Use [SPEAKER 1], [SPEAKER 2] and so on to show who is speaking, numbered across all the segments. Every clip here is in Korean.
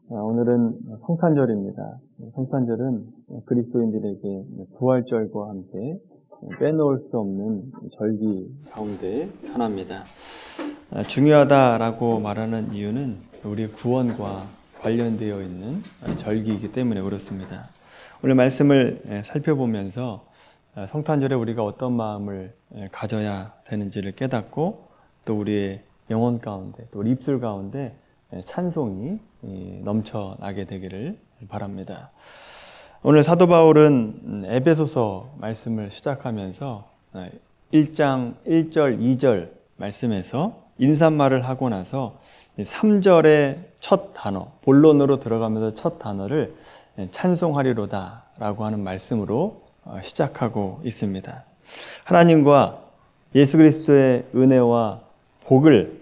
[SPEAKER 1] 오늘은 성탄절입니다. 성탄절은 그리스도인들에게 부활절과 함께 빼놓을 수 없는 절기 가운데 하나입니다. 중요하다라고 말하는 이유는 우리의 구원과 관련되어 있는 절기이기 때문에 그렇습니다. 오늘 말씀을 살펴보면서 성탄절에 우리가 어떤 마음을 가져야 되는지를 깨닫고 또 우리의 영혼 가운데 또 우리 입술 가운데 찬송이 넘쳐나게 되기를 바랍니다. 오늘 사도 바울은 에베소서 말씀을 시작하면서 1장 1절 2절 말씀에서 인사말을 하고 나서 3절의 첫 단어, 본론으로 들어가면서 첫 단어를 찬송하리로다 라고 하는 말씀으로 시작하고 있습니다. 하나님과 예수 그리스도의 은혜와 복을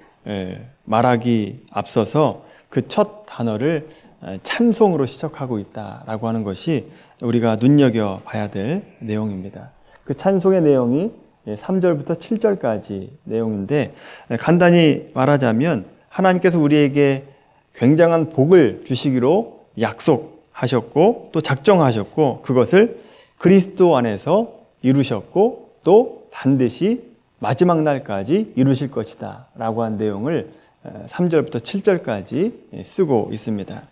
[SPEAKER 1] 말하기 앞서서 그 첫 단어를 찬송으로 시작하고 있다라고 하는 것이 우리가 눈여겨봐야 될 내용입니다. 그 찬송의 내용이 3절부터 7절까지 내용인데 간단히 말하자면 하나님께서 우리에게 굉장한 복을 주시기로 약속하셨고 또 작정하셨고 그것을 그리스도 안에서 이루셨고 또 반드시 마지막 날까지 이루실 것이다 라고 한 내용을 3절부터 7절까지 쓰고 있습니다.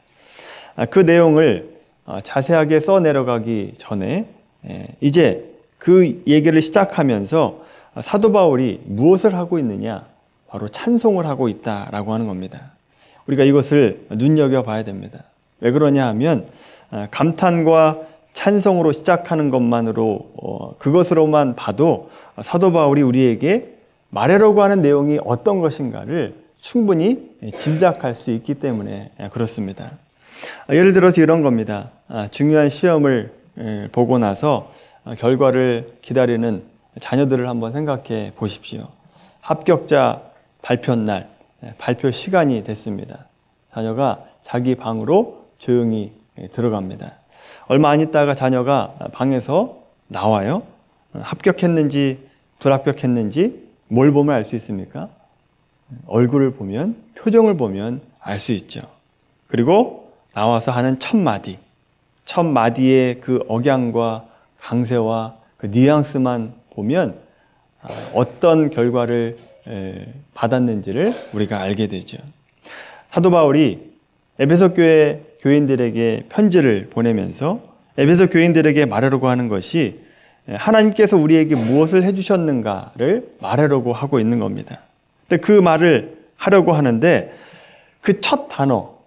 [SPEAKER 1] 그 내용을 자세하게 써내려가기 전에 이제 그 얘기를 시작하면서 사도 바울이 무엇을 하고 있느냐? 바로 찬송을 하고 있다라고 하는 겁니다. 우리가 이것을 눈여겨봐야 됩니다. 왜 그러냐 하면 감탄과 찬송으로 시작하는 것만으로 그것으로만 봐도 사도 바울이 우리에게 말하려고 하는 내용이 어떤 것인가를 충분히 짐작할 수 있기 때문에 그렇습니다. 예를 들어서 이런 겁니다. 중요한 시험을 보고 나서 결과를 기다리는 자녀들을 한번 생각해 보십시오. 합격자 발표 날, 발표 시간이 됐습니다. 자녀가 자기 방으로 조용히 들어갑니다. 얼마 안 있다가 자녀가 방에서 나와요. 합격했는지 불합격했는지 뭘 보면 알 수 있습니까? 얼굴을 보면, 표정을 보면 알 수 있죠. 그리고 나와서 하는 첫 마디의 그 억양과 강세와 그 뉘앙스만 보면 어떤 결과를 받았는지를 우리가 알게 되죠. 사도 바울이 에베소 교회 교인들에게 편지를 보내면서 에베소 교인들에게 말하려고 하는 것이 하나님께서 우리에게 무엇을 해주셨는가를 말하려고 하고 있는 겁니다. 근데 그 말을 하려고 하는데 그 첫 단어,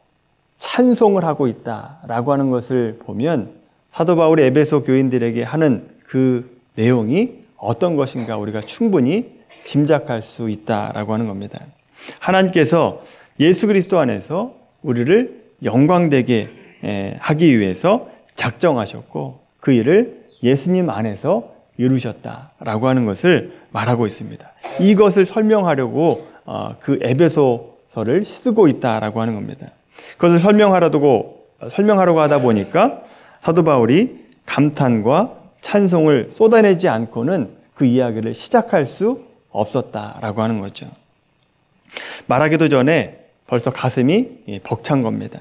[SPEAKER 1] 찬송을 하고 있다라고 하는 것을 보면 사도 바울이 에베소 교인들에게 하는 그 내용이 어떤 것인가 우리가 충분히 짐작할 수 있다라고 하는 겁니다. 하나님께서 예수 그리스도 안에서 우리를 영광되게 하기 위해서 작정하셨고 그 일을 예수님 안에서 이루셨다라고 하는 것을 말하고 있습니다. 이것을 설명하려고 그 에베소서를 쓰고 있다라고 하는 겁니다. 그것을 설명하려고 하다 보니까 사도 바울이 감탄과 찬송을 쏟아내지 않고는 그 이야기를 시작할 수 없었다라고 하는 거죠. 말하기도 전에 벌써 가슴이 벅찬 겁니다.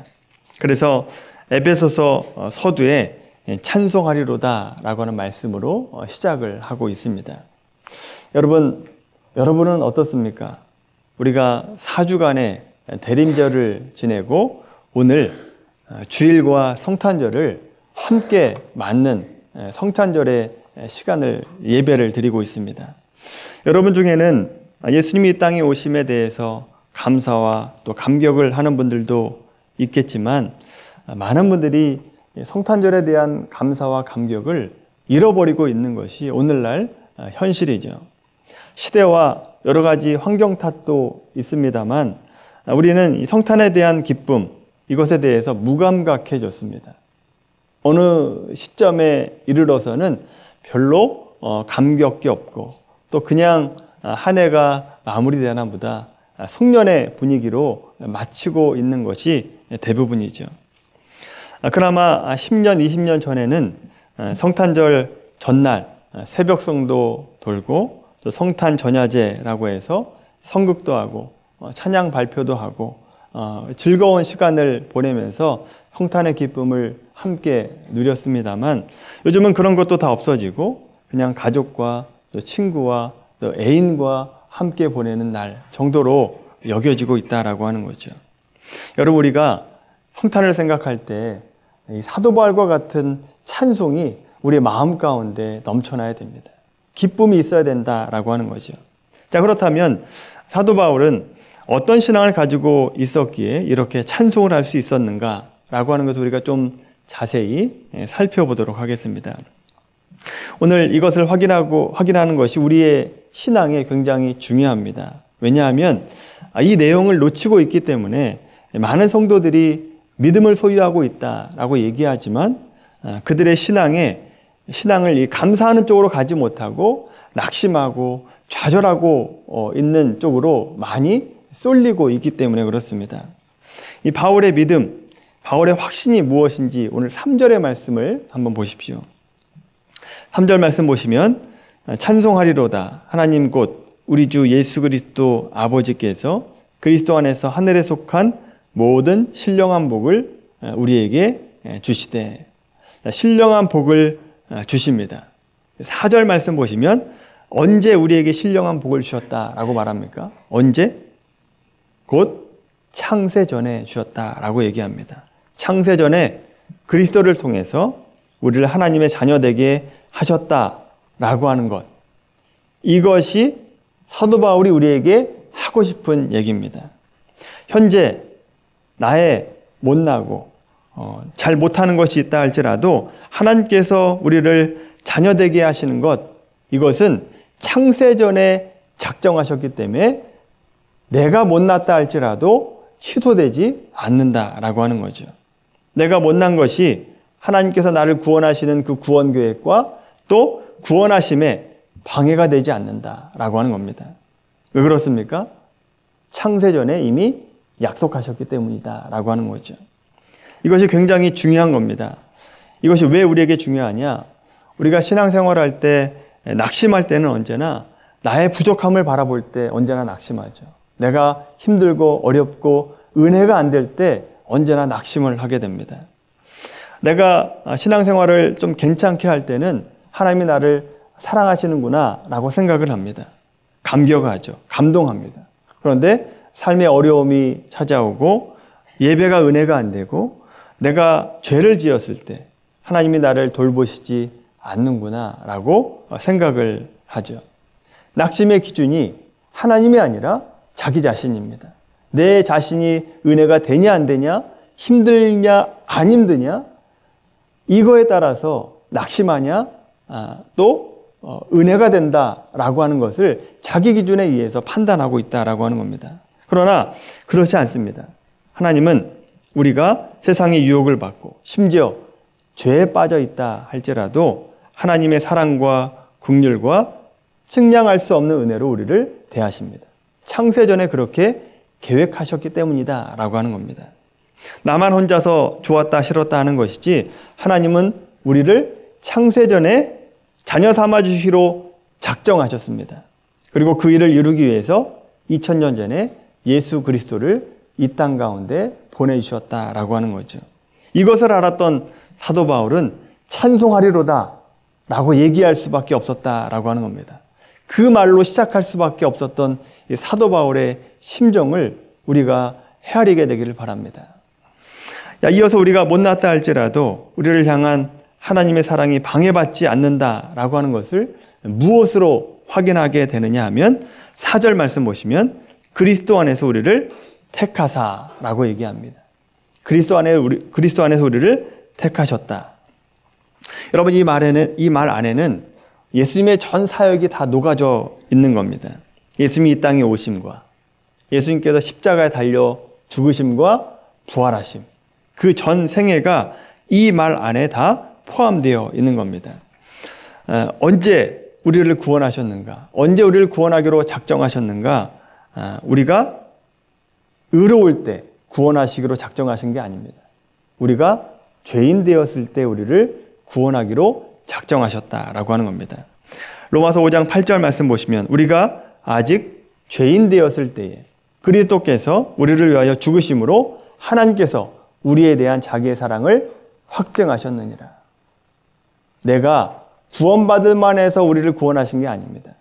[SPEAKER 1] 그래서 에베소서 서두에 찬송하리로다 라고 하는 말씀으로 시작을 하고 있습니다. 여러분은 어떻습니까? 우리가 4주간의 대림절을 지내고 오늘 주일과 성탄절을 함께 맞는 성탄절의 시간을 예배를 드리고 있습니다. 여러분 중에는 예수님이 이 땅에 오심에 대해서 감사와 또 감격을 하는 분들도 있겠지만 많은 분들이 성탄절에 대한 감사와 감격을 잃어버리고 있는 것이 오늘날 현실이죠. 시대와 여러 가지 환경 탓도 있습니다만 우리는 이 성탄에 대한 기쁨, 이것에 대해서 무감각해졌습니다. 어느 시점에 이르러서는 별로 감격이 없고 또 그냥 한 해가 마무리되나 보다 송년회 분위기로 마치고 있는 것이 대부분이죠. 그나마 10년, 20년 전에는 성탄절 전날 새벽성도 돌고 또 성탄 전야제라고 해서 성극도 하고 찬양 발표도 하고 즐거운 시간을 보내면서 성탄의 기쁨을 함께 누렸습니다만 요즘은 그런 것도 다 없어지고 그냥 가족과 또 친구와 또 애인과 함께 보내는 날 정도로 여겨지고 있다라고 하는 거죠. 여러분, 우리가 성탄을 생각할 때 이 사도 바울과 같은 찬송이 우리의 마음 가운데 넘쳐나야 됩니다. 기쁨이 있어야 된다라고 하는 거죠. 자, 그렇다면 사도 바울은 어떤 신앙을 가지고 있었기에 이렇게 찬송을 할 수 있었는가라고 하는 것을 우리가 좀 자세히 살펴보도록 하겠습니다. 오늘 이것을 확인하는 것이 우리의 신앙에 굉장히 중요합니다. 왜냐하면 이 내용을 놓치고 있기 때문에 많은 성도들이 믿음을 소유하고 있다라고 얘기하지만 그들의 신앙을 감사하는 쪽으로 가지 못하고 낙심하고 좌절하고 있는 쪽으로 많이 쏠리고 있기 때문에 그렇습니다. 이 바울의 믿음, 바울의 확신이 무엇인지 오늘 3절의 말씀을 한번 보십시오. 3절 말씀 보시면 찬송하리로다 하나님 곧 우리 주 예수 그리스도 아버지께서 그리스도 안에서 하늘에 속한 모든 신령한 복을 우리에게 주시되, 신령한 복을 주십니다. 4절 말씀 보시면 언제 우리에게 신령한 복을 주셨다라고 말합니까? 언제? 곧 창세전에 주셨다라고 얘기합니다. 창세전에 그리스도를 통해서 우리를 하나님의 자녀되게 하셨다라고 하는 것, 이것이 사도 바울이 우리에게 하고 싶은 얘기입니다. 현재 나의 못나고 잘 못하는 것이 있다 할지라도 하나님께서 우리를 자녀되게 하시는 것, 이것은 창세전에 작정하셨기 때문에 내가 못났다 할지라도 취소되지 않는다라고 하는 거죠. 내가 못난 것이 하나님께서 나를 구원하시는 그 구원 계획과 또 구원하심에 방해가 되지 않는다라고 하는 겁니다. 왜 그렇습니까? 창세전에 이미 약속하셨기 때문이다라고 하는 거죠. 이것이 굉장히 중요한 겁니다. 이것이 왜 우리에게 중요하냐? 우리가 신앙생활할 때 낙심할 때는 언제나 나의 부족함을 바라볼 때 언제나 낙심하죠. 내가 힘들고 어렵고 은혜가 안 될 때 언제나 낙심을 하게 됩니다. 내가 신앙생활을 좀 괜찮게 할 때는 하나님이 나를 사랑하시는구나 라고 생각을 합니다. 감격하죠. 감동합니다. 그런데 삶의 어려움이 찾아오고 예배가 은혜가 안 되고 내가 죄를 지었을 때 하나님이 나를 돌보시지 않는구나 라고 생각을 하죠. 낙심의 기준이 하나님이 아니라 자기 자신입니다. 내 자신이 은혜가 되냐 안 되냐, 힘들냐 안 힘드냐, 이거에 따라서 낙심하냐 또 은혜가 된다라고 하는 것을 자기 기준에 의해서 판단하고 있다라고 하는 겁니다. 그러나 그렇지 않습니다. 하나님은 우리가 세상의 유혹을 받고 심지어 죄에 빠져 있다 할지라도 하나님의 사랑과 긍휼과 측량할 수 없는 은혜로 우리를 대하십니다. 창세전에 그렇게 계획하셨기 때문이다 라고 하는 겁니다. 나만 혼자서 좋았다 싫었다 하는 것이지 하나님은 우리를 창세전에 자녀 삼아주시기로 작정하셨습니다. 그리고 그 일을 이루기 위해서 2000년 전에 예수 그리스도를 이 땅 가운데 보내주셨다라고 하는 거죠. 이것을 알았던 사도 바울은 찬송하리로다 라고 얘기할 수밖에 없었다라고 하는 겁니다. 그 말로 시작할 수밖에 없었던 이 사도 바울의 심정을 우리가 헤아리게 되기를 바랍니다. 이어서 우리가 못났다 할지라도 우리를 향한 하나님의 사랑이 방해받지 않는다라고 하는 것을 무엇으로 확인하게 되느냐 하면 4절 말씀 보시면 그리스도 안에서 우리를 택하사라고 얘기합니다. 그리스도 안에서 우리를 택하셨다. 여러분, 이 말 안에는 예수님의 전 사역이 다 녹아져 있는 겁니다. 예수님이 이 땅에 오심과 예수님께서 십자가에 달려 죽으심과 부활하심, 그 전 생애가 이 말 안에 다 포함되어 있는 겁니다. 언제 우리를 구원하셨는가? 언제 우리를 구원하기로 작정하셨는가? 우리가 의로울 때 구원하시기로 작정하신 게 아닙니다. 우리가 죄인 되었을 때 우리를 구원하기로 작정하셨다라고 하는 겁니다. 로마서 5장 8절 말씀 보시면 우리가 아직 죄인 되었을 때에 그리스도께서 우리를 위하여 죽으심으로 하나님께서 우리에 대한 자기의 사랑을 확증하셨느니라. 내가 구원받을 만해서 우리를 구원하신 게 아닙니다.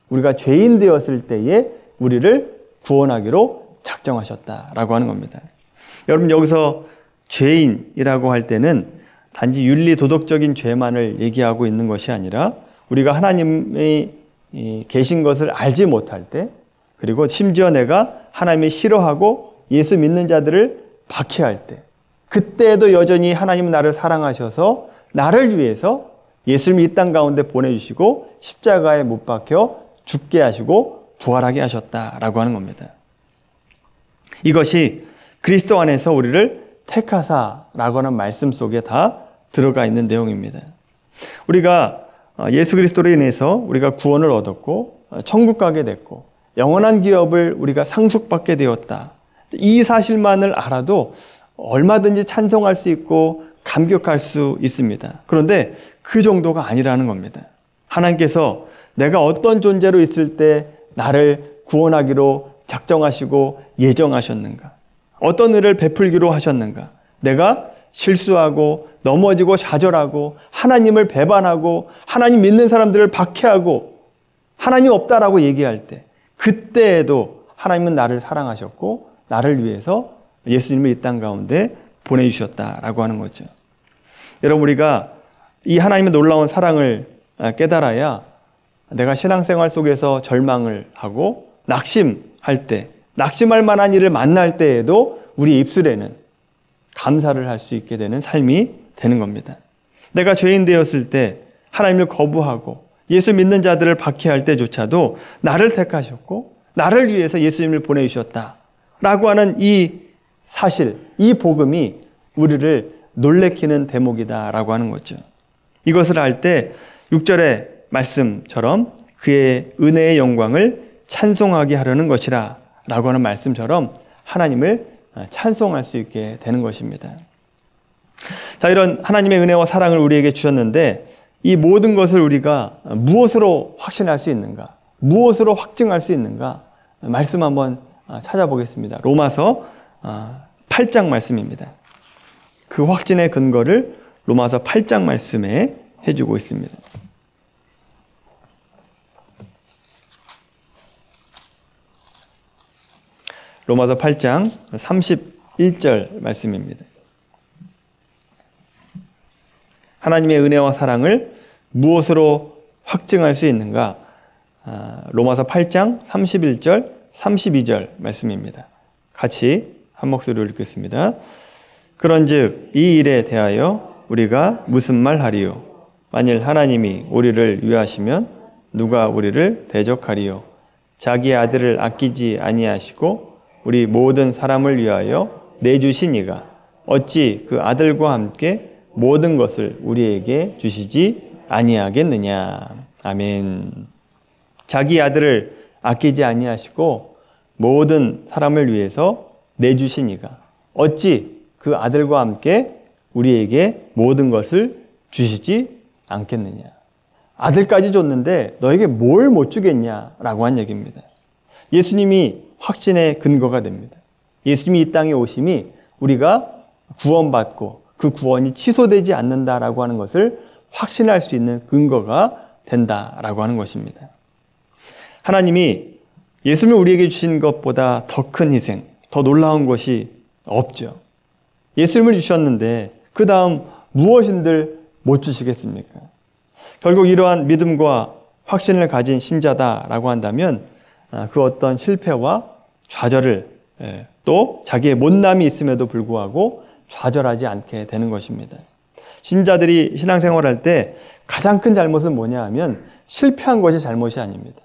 [SPEAKER 1] 우리가 죄인 되었을 때에 우리를 구원하기로 작정하셨다라고 하는 겁니다. 여러분, 여기서 죄인이라고 할 때는 단지 윤리 도덕적인 죄만을 얘기하고 있는 것이 아니라 우리가 하나님이 계신 것을 알지 못할 때, 그리고 심지어 내가 하나님이 싫어하고 예수 믿는 자들을 박해할 때, 그때에도 여전히 하나님은 나를 사랑하셔서 나를 위해서 예수님이 이 땅 가운데 보내주시고 십자가에 못 박혀 죽게 하시고 부활하게 하셨다라고 하는 겁니다. 이것이 그리스도 안에서 우리를 택하사라고 하는 말씀 속에 다 들어가 있는 내용입니다. 우리가 예수 그리스도로 인해서 우리가 구원을 얻었고 천국 가게 됐고 영원한 기업을 우리가 상속받게 되었다. 이 사실만을 알아도 얼마든지 찬송할 수 있고 감격할 수 있습니다. 그런데 그 정도가 아니라는 겁니다. 하나님께서 내가 어떤 존재로 있을 때 나를 구원하기로 작정하시고 예정하셨는가? 어떤 은혜를 베풀기로 하셨는가? 내가 실수하고 넘어지고 좌절하고 하나님을 배반하고 하나님 믿는 사람들을 박해하고 하나님 없다라고 얘기할 때, 그때에도 하나님은 나를 사랑하셨고 나를 위해서 예수님을 이 땅 가운데 보내주셨다라고 하는 거죠. 여러분, 우리가 이 하나님의 놀라운 사랑을 깨달아야 내가 신앙생활 속에서 절망을 하고 낙심할 때, 낙심할 만한 일을 만날 때에도 우리 입술에는 감사를 할 수 있게 되는 삶이 되는 겁니다. 내가 죄인 되었을 때 하나님을 거부하고 예수 믿는 자들을 박해할 때조차도 나를 택하셨고 나를 위해서 예수님을 보내주셨다라고 하는 이 사실, 이 복음이 우리를 놀래키는 대목이다라고 하는 거죠. 이것을 알 때 6절의 말씀처럼 그의 은혜의 영광을 찬송하게 하려는 것이라 라고 하는 말씀처럼 하나님을 찬송할 수 있게 되는 것입니다. 자, 이런 하나님의 은혜와 사랑을 우리에게 주셨는데 이 모든 것을 우리가 무엇으로 확신할 수 있는가? 무엇으로 확증할 수 있는가? 말씀 한번 찾아보겠습니다. 로마서 8장 말씀입니다. 그 확신의 근거를 로마서 8장 말씀에 해주고 있습니다. 로마서 8장 31절 말씀입니다. 하나님의 은혜와 사랑을 무엇으로 확증할 수 있는가? 로마서 8장 31절, 32절 말씀입니다. 같이 한 목소리로 읽겠습니다. 그런즉 이 일에 대하여 우리가 무슨 말 하리요? 만일 하나님이 우리를 위하시면 누가 우리를 대적하리요? 자기 아들을 아끼지 아니하시고 우리 모든 사람을 위하여 내주신 이가 어찌 그 아들과 함께 모든 것을 우리에게 주시지 아니하겠느냐. 아멘. 자기 아들을 아끼지 아니하시고 모든 사람을 위해서 내주신 이가 어찌 그 아들과 함께 우리에게 모든 것을 주시지 않겠느냐. 아들까지 줬는데 너에게 뭘 못 주겠냐라고 한 얘기입니다. 예수님이 확신의 근거가 됩니다. 예수님이 이 땅에 오심이 우리가 구원받고 그 구원이 취소되지 않는다라고 하는 것을 확신할 수 있는 근거가 된다라고 하는 것입니다. 하나님이 예수님을 우리에게 주신 것보다 더 큰 희생, 더 놀라운 것이 없죠. 예수님을 주셨는데 그 다음 무엇인들 못 주시겠습니까? 결국 이러한 믿음과 확신을 가진 신자다라고 한다면 그 어떤 실패와 좌절을 또 자기의 못남이 있음에도 불구하고 좌절하지 않게 되는 것입니다. 신자들이 신앙생활할 때 가장 큰 잘못은 뭐냐 하면 실패한 것이 잘못이 아닙니다.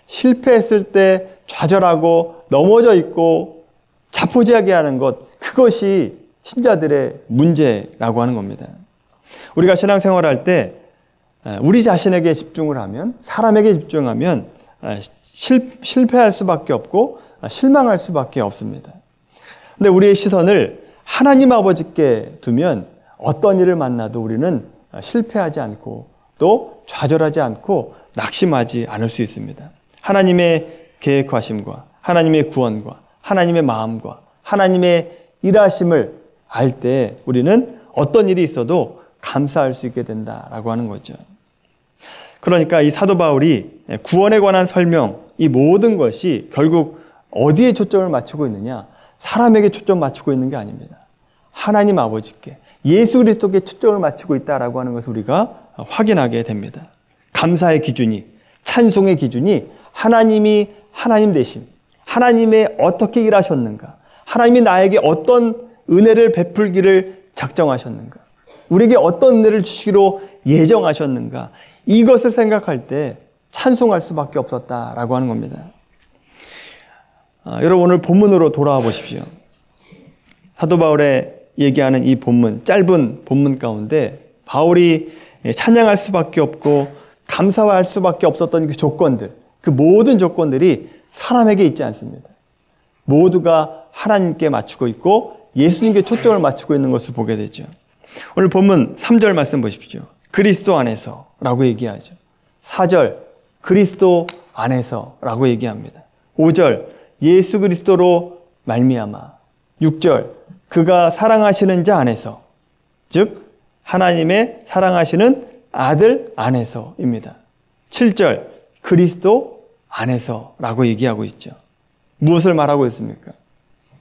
[SPEAKER 1] 실패했을 때 좌절하고 넘어져 있고 자포자기하게 하는 것, 그것이 신자들의 문제라고 하는 겁니다. 우리가 신앙생활할 때 우리 자신에게 집중을 하면, 사람에게 집중하면 실패할 수밖에 없고 실망할 수밖에 없습니다. 근데 우리의 시선을 하나님 아버지께 두면 어떤 일을 만나도 우리는 실패하지 않고 또 좌절하지 않고 낙심하지 않을 수 있습니다. 하나님의 계획하심과 하나님의 구원과 하나님의 마음과 하나님의 일하심을 알 때 우리는 어떤 일이 있어도 감사할 수 있게 된다라고 하는 거죠. 그러니까 이 사도 바울이 구원에 관한 설명, 이 모든 것이 결국 어디에 초점을 맞추고 있느냐? 사람에게 초점 맞추고 있는 게 아닙니다. 하나님 아버지께, 예수 그리스도께 초점을 맞추고 있다라고 하는 것을 우리가 확인하게 됩니다. 감사의 기준이, 찬송의 기준이 하나님이 하나님 되심, 하나님의 어떻게 일하셨는가, 하나님이 나에게 어떤 은혜를 베풀기를 작정하셨는가, 우리에게 어떤 은혜를 주시기로 예정하셨는가, 이것을 생각할 때 찬송할 수밖에 없었다라고 하는 겁니다. 여러분 오늘 본문으로 돌아와 보십시오. 사도 바울의 얘기하는 이 본문, 짧은 본문 가운데 바울이 찬양할 수밖에 없고 감사할 수밖에 없었던 그 조건들, 그 모든 조건들이 사람에게 있지 않습니다. 모두가 하나님께 맞추고 있고 예수님께 초점을 맞추고 있는 것을 보게 되죠. 오늘 본문 3절 말씀 보십시오. 그리스도 안에서 라고 얘기하죠. 4절 그리스도 안에서 라고 얘기합니다. 5절 예수 그리스도로 말미암아. 6절 그가 사랑하시는 자 안에서, 즉 하나님의 사랑하시는 아들 안에서입니다. 7절 그리스도 안에서 라고 얘기하고 있죠. 무엇을 말하고 있습니까?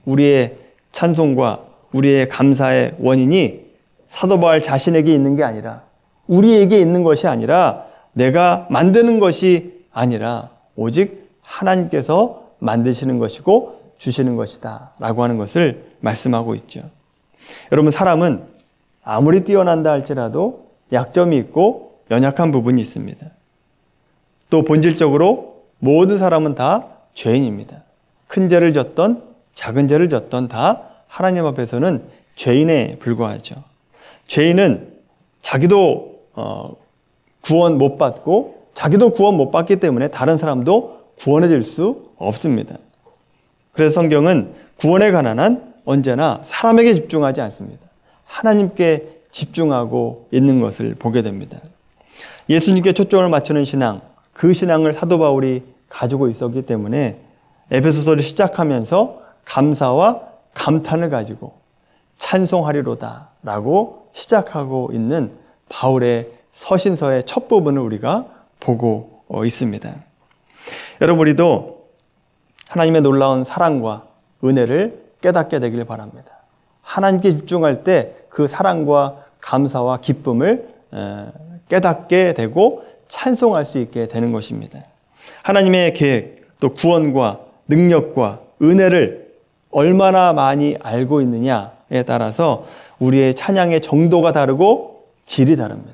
[SPEAKER 1] 우리의 찬송과 우리의 감사의 원인이 사도 바울 자신에게 있는 게 아니라, 우리에게 있는 것이 아니라, 내가 만드는 것이 아니라 오직 하나님께서 만드시는 것이고 주시는 것이다 라고 하는 것을 말씀하고 있죠. 여러분 사람은 아무리 뛰어난다 할지라도 약점이 있고 연약한 부분이 있습니다. 또 본질적으로 모든 사람은 다 죄인입니다. 큰 죄를 졌던 작은 죄를 졌던 다 하나님 앞에서는 죄인에 불과하죠. 죄인은 자기도 구원 못 받고 자기도 구원 못 받기 때문에 다른 사람도 구원해 줄 수 없습니다. 그래서 성경은 구원에 관한 한 언제나 사람에게 집중하지 않습니다. 하나님께 집중하고 있는 것을 보게 됩니다. 예수님께 초점을 맞추는 신앙, 그 신앙을 사도 바울이 가지고 있었기 때문에 에베소서를 시작하면서 감사와 감탄을 가지고 찬송하리로다 라고 시작하고 있는 바울의 서신서의 첫 부분을 우리가 보고 있습니다. 여러분 우리도 하나님의 놀라운 사랑과 은혜를 깨닫게 되길 바랍니다. 하나님께 집중할 때 그 사랑과 감사와 기쁨을 깨닫게 되고 찬송할 수 있게 되는 것입니다. 하나님의 계획, 또 구원과 능력과 은혜를 얼마나 많이 알고 있느냐에 따라서 우리의 찬양의 정도가 다르고 질이 다릅니다.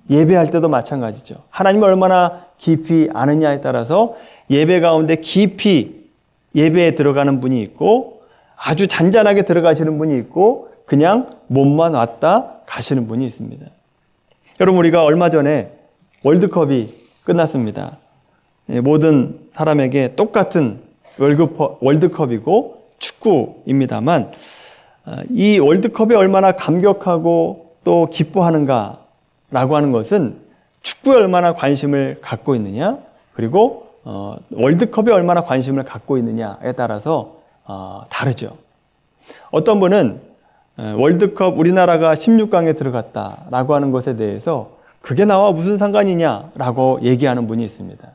[SPEAKER 1] 예배할 때도 마찬가지죠. 하나님을 얼마나 깊이 아느냐에 따라서 예배 가운데 깊이 예배에 들어가는 분이 있고 아주 잔잔하게 들어가시는 분이 있고 그냥 몸만 왔다 가시는 분이 있습니다. 여러분 우리가 얼마 전에 월드컵이 끝났습니다. 모든 사람에게 똑같은 월드컵이고 축구입니다만 이 월드컵에 얼마나 감격하고 또 기뻐하는가 라고 하는 것은 축구에 얼마나 관심을 갖고 있느냐, 그리고 월드컵에 얼마나 관심을 갖고 있느냐에 따라서 다르죠. 어떤 분은 월드컵 우리나라가 16강에 들어갔다라고 하는 것에 대해서 그게 나와 무슨 상관이냐라고 얘기하는 분이 있습니다.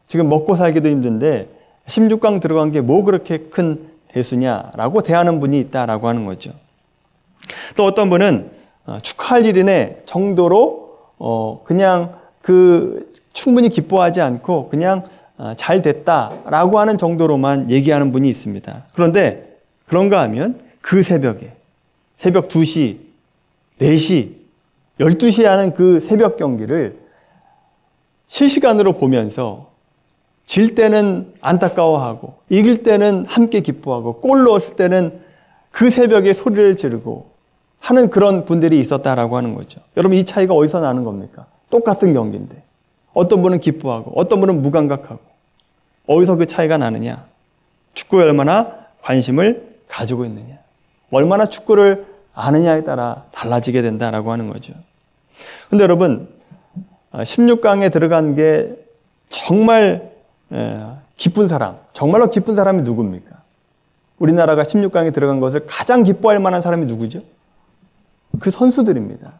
[SPEAKER 1] 지금 먹고 살기도 힘든데 16강 들어간 게 뭐 그렇게 큰 대수냐라고 대하는 분이 있다라고 하는 거죠. 또 어떤 분은 축하할 일이네 정도로 그냥 충분히 기뻐하지 않고 그냥 잘 됐다라고 하는 정도로만 얘기하는 분이 있습니다. 그런데 그런가 하면 그 새벽 2시, 4시, 12시에 하는 그 새벽 경기를 실시간으로 보면서 질 때는 안타까워하고 이길 때는 함께 기뻐하고 골 넣었을 때는 그 새벽에 소리를 지르고 하는 그런 분들이 있었다라고 하는 거죠. 여러분 이 차이가 어디서 나는 겁니까? 똑같은 경기인데 어떤 분은 기뻐하고 어떤 분은 무감각하고 어디서 그 차이가 나느냐? 축구에 얼마나 관심을 가지고 있느냐, 얼마나 축구를 아느냐에 따라 달라지게 된다라고 하는 거죠. 근데 여러분 16강에 들어간 게 정말 기쁜 사람, 정말로 기쁜 사람이 누굽니까? 우리나라가 16강에 들어간 것을 가장 기뻐할 만한 사람이 누구죠? 그 선수들입니다.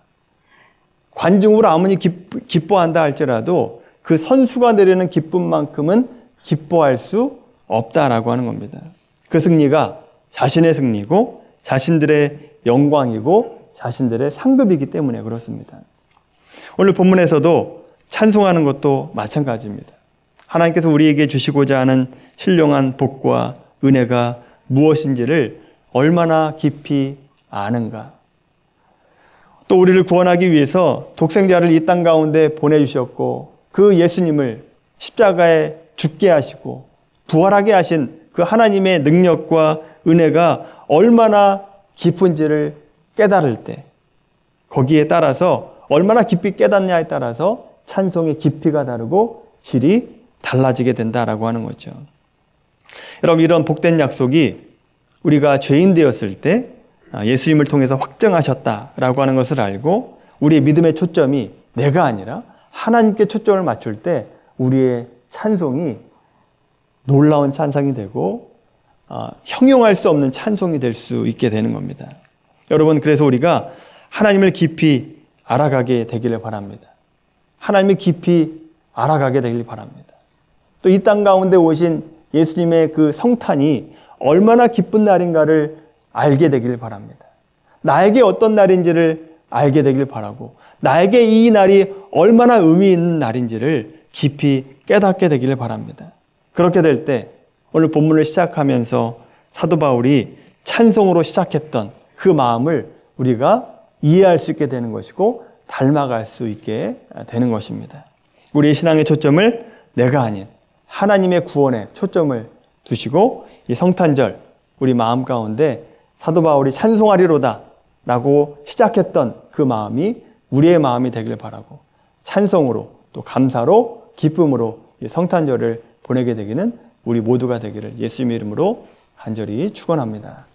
[SPEAKER 1] 관중으로 아무리 기뻐한다 할지라도 그 선수가 내리는 기쁨만큼은 기뻐할 수 없다라고 하는 겁니다. 그 승리가 자신의 승리고 자신들의 영광이고 자신들의 상급이기 때문에 그렇습니다. 오늘 본문에서도 찬송하는 것도 마찬가지입니다. 하나님께서 우리에게 주시고자 하는 신령한 복과 은혜가 무엇인지를 얼마나 깊이 아는가. 또 우리를 구원하기 위해서 독생자를 이 땅 가운데 보내주셨고 그 예수님을 십자가에 죽게 하시고 부활하게 하신 그 하나님의 능력과 은혜가 얼마나 깊은지를 깨달을 때 거기에 따라서 얼마나 깊이 깨닫냐에 따라서 찬송의 깊이가 다르고 질이 달라지게 된다라고 하는 거죠. 여러분, 이런 복된 약속이 우리가 죄인 되었을 때 예수님을 통해서 확정하셨다라고 하는 것을 알고 우리의 믿음의 초점이 내가 아니라 하나님께 초점을 맞출 때 우리의 찬송이 놀라운 찬송이 되고 형용할 수 없는 찬송이 될 수 있게 되는 겁니다. 여러분, 그래서 우리가 하나님을 깊이 알아가게 되기를 바랍니다. 하나님을 깊이 알아가게 되길 바랍니다. 또 이 땅 가운데 오신 예수님의 그 성탄이 얼마나 기쁜 날인가를 알게 되길 바랍니다. 나에게 어떤 날인지를 알게 되길 바라고 나에게 이 날이 얼마나 의미 있는 날인지를 깊이 깨닫게 되길 바랍니다. 그렇게 될 때 오늘 본문을 시작하면서 사도 바울이 찬송으로 시작했던 그 마음을 우리가 이해할 수 있게 되는 것이고 닮아갈 수 있게 되는 것입니다. 우리의 신앙의 초점을 내가 아닌 하나님의 구원에 초점을 두시고 이 성탄절 우리 마음 가운데 사도 바울이 찬송하리로다 라고 시작했던 그 마음이 우리의 마음이 되길 바라고 찬송으로 또 감사로 기쁨으로 이 성탄절을 보내게 되기는 우리 모두가 되기를 예수님의 이름으로 간절히 축원합니다.